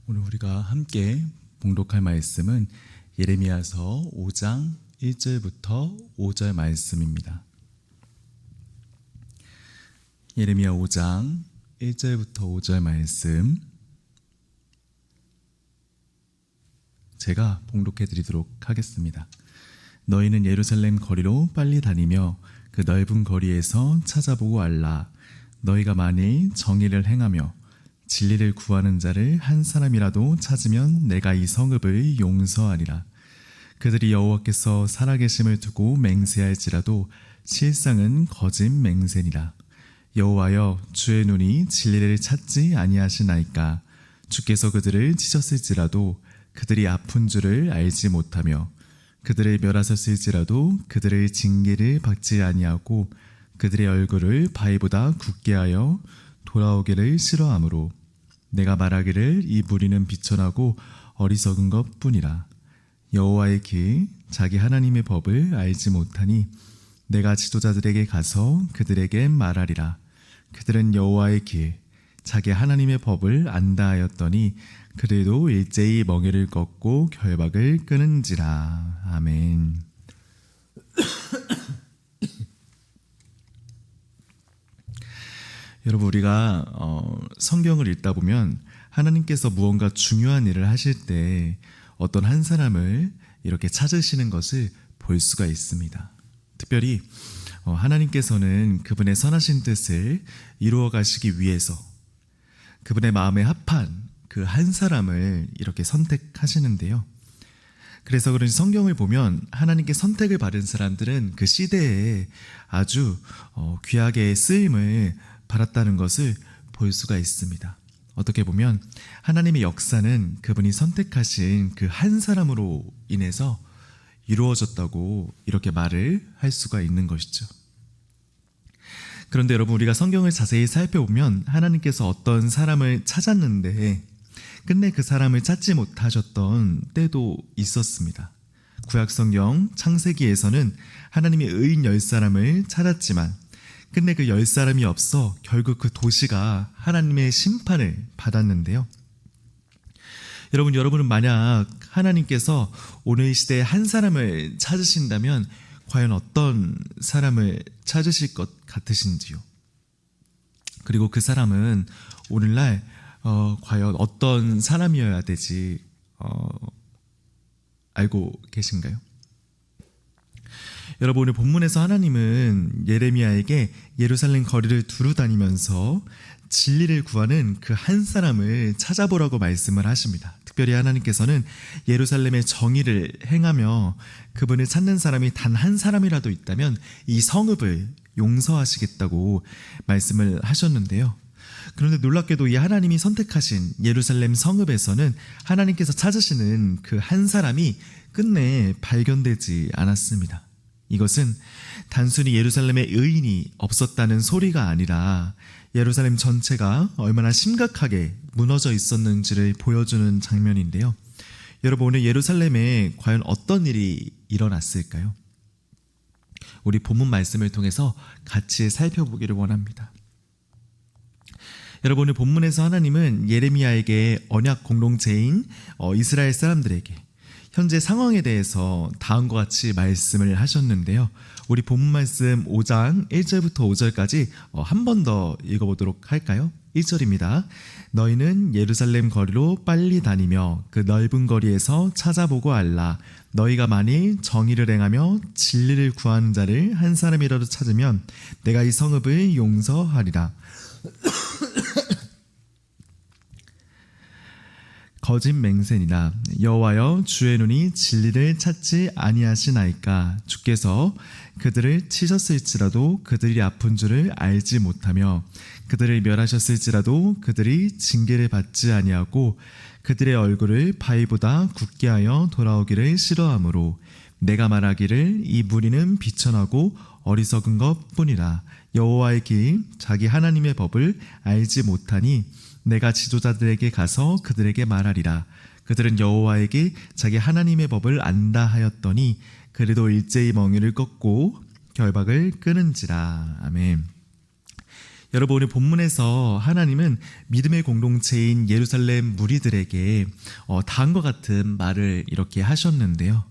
오늘 우리가 함께 봉독할 말씀은 예레미야서 5장 1절부터 5절 말씀입니다. 예레미야 5장 1절부터 5절 말씀 제가 봉독해 드리도록 하겠습니다. 너희는 예루살렘 거리로 빨리 다니며 그 넓은 거리에서 찾아보고 알라. 너희가 만일 정의를 행하며 진리를 구하는 자를 한 사람이라도 찾으면 내가 이 성읍을 용서하리라. 그들이 여호와께서 살아계심을 두고 맹세할지라도 실상은 거짓 맹세니라. 여호와여, 주의 눈이 진리를 찾지 아니하시나이까. 주께서 그들을 치셨을지라도 그들이 아픈 줄을 알지 못하며 그들을 멸하셨을지라도 그들의 징계를 받지 아니하고 그들의 얼굴을 바위보다 굳게 하여 돌아오기를 싫어하므로 내가 말하기를 이 무리는 비천하고 어리석은 것뿐이라. 여호와의 길 자기 하나님의 법을 알지 못하니 내가 지도자들에게 가서 그들에게 말하리라. 그들은 여호와의 길 자기 하나님의 법을 안다 하였더니 그들도 일제히 멍에를 꺾고 결박을 끊은지라. 아멘. 여러분, 우리가 성경을 읽다 보면 하나님께서 무언가 중요한 일을 하실 때 어떤 한 사람을 이렇게 찾으시는 것을 볼 수가 있습니다. 특별히 하나님께서는 그분의 선하신 뜻을 이루어 가시기 위해서 그분의 마음에 합한 그 한 사람을 이렇게 선택하시는데요. 그래서 그런지 성경을 보면 하나님께 선택을 받은 사람들은 그 시대에 아주 귀하게 쓰임을 받았다는 것을 볼 수가 있습니다. 어떻게 보면 하나님의 역사는 그분이 선택하신 그 한 사람으로 인해서 이루어졌다고 이렇게 말을 할 수가 있는 것이죠. 그런데 여러분, 우리가 성경을 자세히 살펴보면 하나님께서 어떤 사람을 찾았는데 끝내 그 사람을 찾지 못하셨던 때도 있었습니다. 구약성경 창세기에서는 하나님의 의인 10사람을 찾았지만 끝내 그 10사람이 없어 결국 그 도시가 하나님의 심판을 받았는데요. 여러분은 만약 하나님께서 오늘 이 시대에 한 사람을 찾으신다면 과연 어떤 사람을 찾으실 것 같으신지요? 그리고 그 사람은 오늘날 과연 어떤 사람이어야 되지 알고 계신가요? 여러분, 오늘 본문에서 하나님은 예레미야에게 예루살렘 거리를 두루 다니면서 진리를 구하는 그 한 사람을 찾아보라고 말씀을 하십니다. 특별히 하나님께서는 예루살렘의 정의를 행하며 그분을 찾는 사람이 단 한 사람이라도 있다면 이 성읍을 용서하시겠다고 말씀을 하셨는데요. 그런데 놀랍게도 이 하나님이 선택하신 예루살렘 성읍에서는 하나님께서 찾으시는 그 한 사람이 끝내 발견되지 않았습니다. 이것은 단순히 예루살렘에 의인이 없었다는 소리가 아니라 예루살렘 전체가 얼마나 심각하게 무너져 있었는지를 보여주는 장면인데요. 여러분, 오늘 예루살렘에 과연 어떤 일이 일어났을까요? 우리 본문 말씀을 통해서 같이 살펴보기를 원합니다. 여러분, 오늘 본문에서 하나님은 예레미야에게 언약 공동체인 이스라엘 사람들에게 현재 상황에 대해서 다음과 같이 말씀을 하셨는데요. 우리 본문 말씀 5장 1절부터 5절까지 한 번 더 읽어보도록 할까요? 1절입니다. 너희는 예루살렘 거리로 빨리 다니며 그 넓은 거리에서 찾아보고 알라. 너희가 만일 정의를 행하며 진리를 구하는 자를 한 사람이라도 찾으면 내가 이 성읍을 용서하리라. 거짓 맹세니라. 여호와여, 주의 눈이 진리를 찾지 아니하시나이까. 주께서 그들을 치셨을지라도 그들이 아픈 줄을 알지 못하며 그들을 멸하셨을지라도 그들이 징계를 받지 아니하고 그들의 얼굴을 바위보다 굳게 하여 돌아오기를 싫어하므로 내가 말하기를 이 무리는 비천하고 어리석은 것뿐이라. 여호와의 길 자기 하나님의 법을 알지 못하니 내가 지도자들에게 가서 그들에게 말하리라. 그들은 여호와에게 자기 하나님의 법을 안다 하였더니 그래도 일제히 멍에를 꺾고 결박을 끊은지라. 아멘. 여러분, 오늘 본문에서 하나님은 믿음의 공동체인 예루살렘 무리들에게 다음과 같은 말을 이렇게 하셨는데요.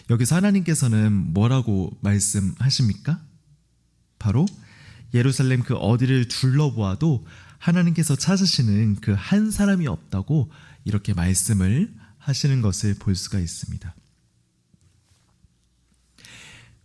여기서 하나님께서는 뭐라고 말씀하십니까? 바로 예루살렘 그 어디를 둘러보아도 하나님께서 찾으시는 그 한 사람이 없다고 이렇게 말씀을 하시는 것을 볼 수가 있습니다.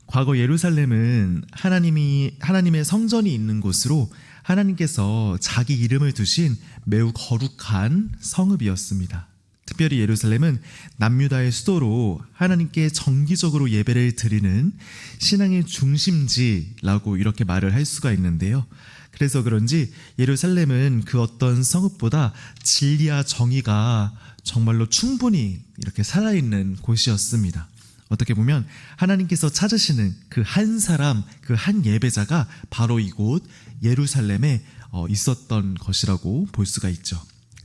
과거 예루살렘은 하나님의 성전이 있는 곳으로 하나님께서 자기 이름을 두신 매우 거룩한 성읍이었습니다. 특별히 예루살렘은 남유다의 수도로 하나님께 정기적으로 예배를 드리는 신앙의 중심지라고 이렇게 말을 할 수가 있는데요. 그래서 그런지 예루살렘은 그 어떤 성읍보다 진리와 정의가 정말로 충분히 이렇게 살아있는 곳이었습니다. 어떻게 보면 하나님께서 찾으시는 그 한 사람, 그 한 예배자가 바로 이곳 예루살렘에 있었던 것이라고 볼 수가 있죠.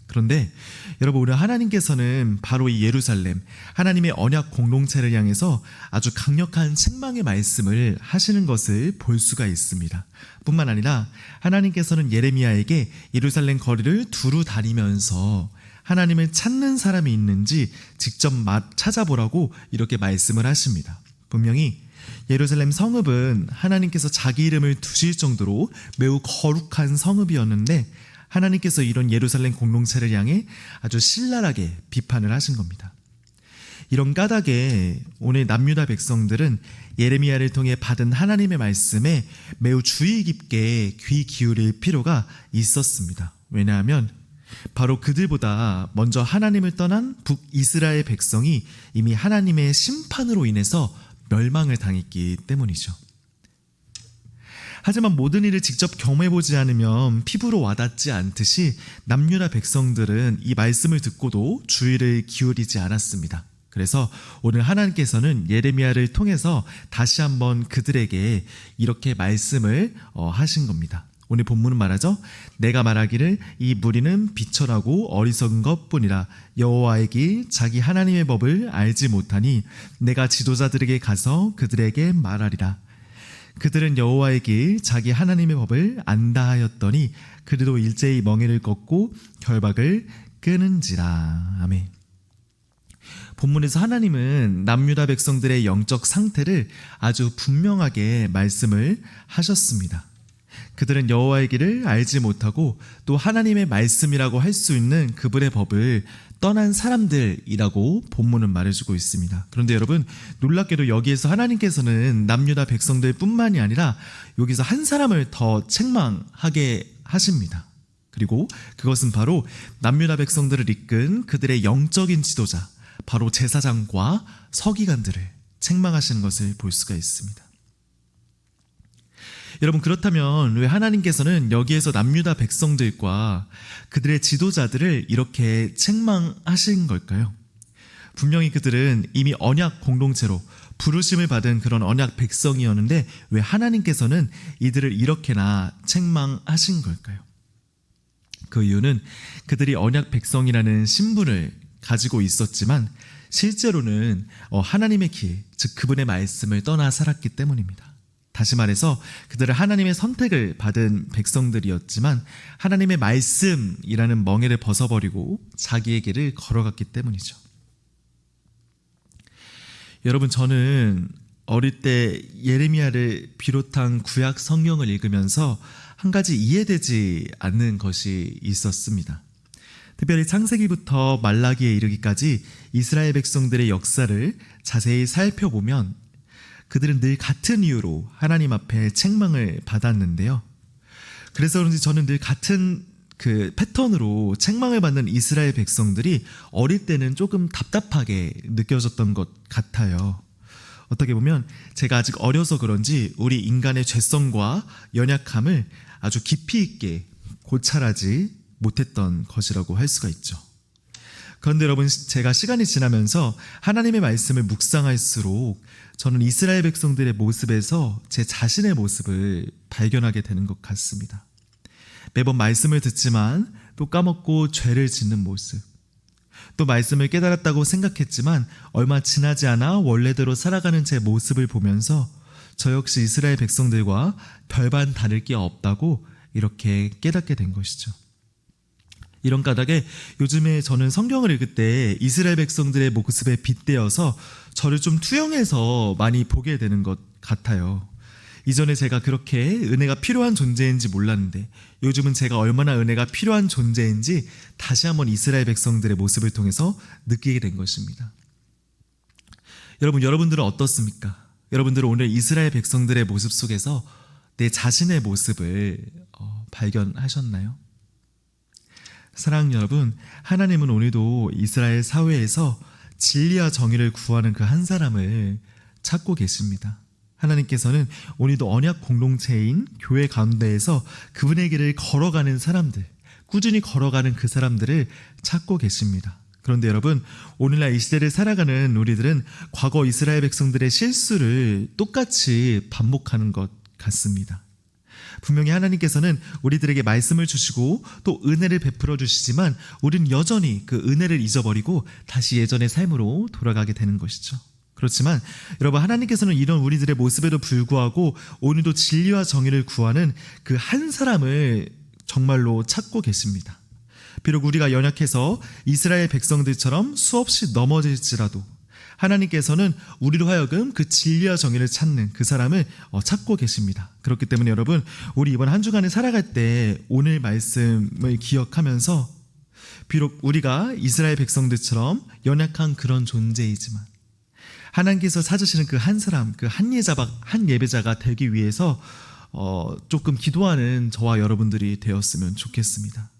그런데 여러분, 우리 하나님께서는 바로 이 예루살렘, 하나님의 언약 공동체를 향해서 아주 강력한 책망의 말씀을 하시는 것을 볼 수가 있습니다. 뿐만 아니라 하나님께서는 예레미야에게 예루살렘 거리를 두루 다니면서 하나님을 찾는 사람이 있는지 직접 찾아보라고 이렇게 말씀을 하십니다. 분명히 예루살렘 성읍은 하나님께서 자기 이름을 두실 정도로 매우 거룩한 성읍이었는데 하나님께서 이런 예루살렘 공동체를 향해 아주 신랄하게 비판을 하신 겁니다. 이런 까닭에 오늘 남유다 백성들은 예레미야를 통해 받은 하나님의 말씀에 매우 주의 깊게 귀 기울일 필요가 있었습니다. 왜냐하면 바로 그들보다 먼저 하나님을 떠난 북이스라엘 백성이 이미 하나님의 심판으로 인해서 멸망을 당했기 때문이죠. 하지만 모든 일을 직접 경험해보지 않으면 피부로 와닿지 않듯이 남유다 백성들은 이 말씀을 듣고도 주의를 기울이지 않았습니다. 그래서 오늘 하나님께서는 예레미야를 통해서 다시 한번 그들에게 이렇게 말씀을 하신 겁니다. 오늘 본문은 말하죠. 내가 말하기를 이 무리는 비천하고 어리석은 것뿐이라 여호와의 길 자기 하나님의 법을 알지 못하니 내가 지도자들에게 가서 그들에게 말하리라. 그들은 여호와의 길 자기 하나님의 법을 안다 하였더니 그들도 일제히 멍에를 꺾고 결박을 끄는지라. 아멘. 본문에서 하나님은 남유다 백성들의 영적 상태를 아주 분명하게 말씀을 하셨습니다. 그들은 여호와의 길을 알지 못하고 또 하나님의 말씀이라고 할 수 있는 그분의 법을 떠난 사람들이라고 본문은 말해주고 있습니다. 그런데 여러분, 놀랍게도 여기에서 하나님께서는 남유다 백성들 뿐만이 아니라 여기서 한 사람을 더 책망하게 하십니다. 그리고 그것은 바로 남유다 백성들을 이끈 그들의 영적인 지도자, 바로 제사장과 서기관들을 책망하시는 것을 볼 수가 있습니다. 여러분, 그렇다면 왜 하나님께서는 여기에서 남유다 백성들과 그들의 지도자들을 이렇게 책망하신 걸까요? 분명히 그들은 이미 언약 공동체로 부르심을 받은 그런 언약 백성이었는데 왜 하나님께서는 이들을 이렇게나 책망하신 걸까요? 그 이유는 그들이 언약 백성이라는 신분을 가지고 있었지만 실제로는 하나님의 길, 즉 그분의 말씀을 떠나 살았기 때문입니다. 다시 말해서 그들은 하나님의 선택을 받은 백성들이었지만 하나님의 말씀이라는 멍에를 벗어버리고 자기의 길을 걸어갔기 때문이죠. 여러분, 저는 어릴 때 예레미야를 비롯한 구약 성경을 읽으면서 한 가지 이해되지 않는 것이 있었습니다. 특별히 창세기부터 말라기에 이르기까지 이스라엘 백성들의 역사를 자세히 살펴보면 그들은 늘 같은 이유로 하나님 앞에 책망을 받았는데요. 그래서 그런지 저는 늘 같은 그 패턴으로 책망을 받는 이스라엘 백성들이 어릴 때는 조금 답답하게 느껴졌던 것 같아요. 어떻게 보면 제가 아직 어려서 그런지 우리 인간의 죄성과 연약함을 아주 깊이 있게 고찰하지 못했던 것이라고 할 수가 있죠. 그런데 여러분, 제가 시간이 지나면서 하나님의 말씀을 묵상할수록 저는 이스라엘 백성들의 모습에서 제 자신의 모습을 발견하게 되는 것 같습니다. 매번 말씀을 듣지만 또 까먹고 죄를 짓는 모습, 또 말씀을 깨달았다고 생각했지만 얼마 지나지 않아 원래대로 살아가는 제 모습을 보면서 저 역시 이스라엘 백성들과 별반 다를 게 없다고 이렇게 깨닫게 된 것이죠. 이런 까닭에 요즘에 저는 성경을 읽을 때 이스라엘 백성들의 모습에 빗대어서 저를 좀 투영해서 많이 보게 되는 것 같아요. 이전에 제가 그렇게 은혜가 필요한 존재인지 몰랐는데 요즘은 제가 얼마나 은혜가 필요한 존재인지 다시 한번 이스라엘 백성들의 모습을 통해서 느끼게 된 것입니다. 여러분들은 어떻습니까? 여러분들은 오늘 이스라엘 백성들의 모습 속에서 내 자신의 모습을 발견하셨나요? 사랑하는 여러분, 하나님은 오늘도 이스라엘 사회에서 진리와 정의를 구하는 그 한 사람을 찾고 계십니다. 하나님께서는 오늘도 언약 공동체인 교회 가운데에서 그분의 길을 걸어가는 사람들, 꾸준히 걸어가는 그 사람들을 찾고 계십니다. 그런데 여러분, 오늘날 이 시대를 살아가는 우리들은 과거 이스라엘 백성들의 실수를 똑같이 반복하는 것 같습니다. 분명히 하나님께서는 우리들에게 말씀을 주시고 또 은혜를 베풀어 주시지만 우리는 여전히 그 은혜를 잊어버리고 다시 예전의 삶으로 돌아가게 되는 것이죠. 그렇지만 여러분, 하나님께서는 이런 우리들의 모습에도 불구하고 오늘도 진리와 정의를 구하는 그 한 사람을 정말로 찾고 계십니다. 비록 우리가 연약해서 이스라엘 백성들처럼 수없이 넘어질지라도 하나님께서는 우리로 하여금 그 진리와 정의를 찾는 그 사람을 찾고 계십니다. 그렇기 때문에 여러분, 우리 이번 한 주간을 살아갈 때 오늘 말씀을 기억하면서 비록 우리가 이스라엘 백성들처럼 연약한 그런 존재이지만 하나님께서 찾으시는 그 한 사람, 그 한 예배자가 되기 위해서 조금 기도하는 저와 여러분들이 되었으면 좋겠습니다.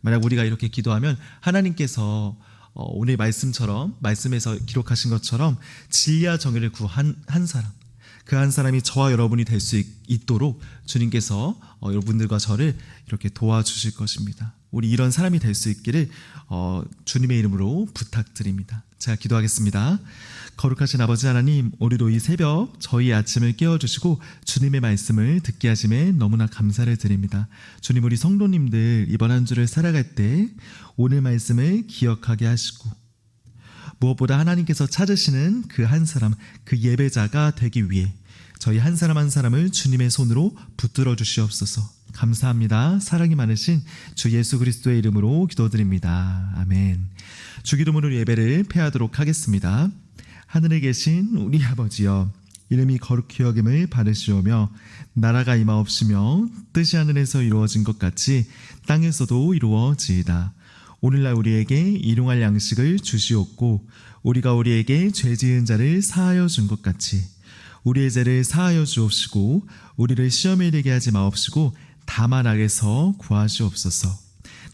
만약 우리가 이렇게 기도하면 하나님께서 오늘 말씀에서 기록하신 것처럼 진리와 정의를 구한 한 사람, 그 한 사람이 저와 여러분이 될 수 있도록 주님께서 여러분들과 저를 이렇게 도와주실 것입니다. 우리 이런 사람이 될 수 있기를 주님의 이름으로 부탁드립니다. 제가 기도하겠습니다. 거룩하신 아버지 하나님, 오늘도 이 새벽 저희 아침을 깨워주시고 주님의 말씀을 듣게 하심에 너무나 감사를 드립니다. 주님, 우리 성도님들 이번 한 주를 살아갈 때 오늘 말씀을 기억하게 하시고 무엇보다 하나님께서 찾으시는 그 한 사람, 그 예배자가 되기 위해 저희 한 사람 한 사람을 주님의 손으로 붙들어 주시옵소서. 감사합니다. 사랑이 많으신 주 예수 그리스도의 이름으로 기도드립니다. 아멘. 주기도문으로 예배를 폐하도록 하겠습니다. 하늘에 계신 우리 아버지여, 이름이 거룩히 여김을 받으시오며 나라가 임하옵시며 뜻이 하늘에서 이루어진 것 같이 땅에서도 이루어지이다. 오늘날 우리에게 일용할 양식을 주시옵고 우리가 우리에게 죄 지은 자를 사하여 준 것 같이 우리의 죄를 사하여 주옵시고 우리를 시험에 이르게 하지 마옵시고 다만 악에서 구하시옵소서.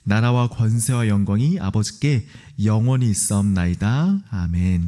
나라와 권세와 영광이 아버지께 영원히 있사옵나이다. 아멘.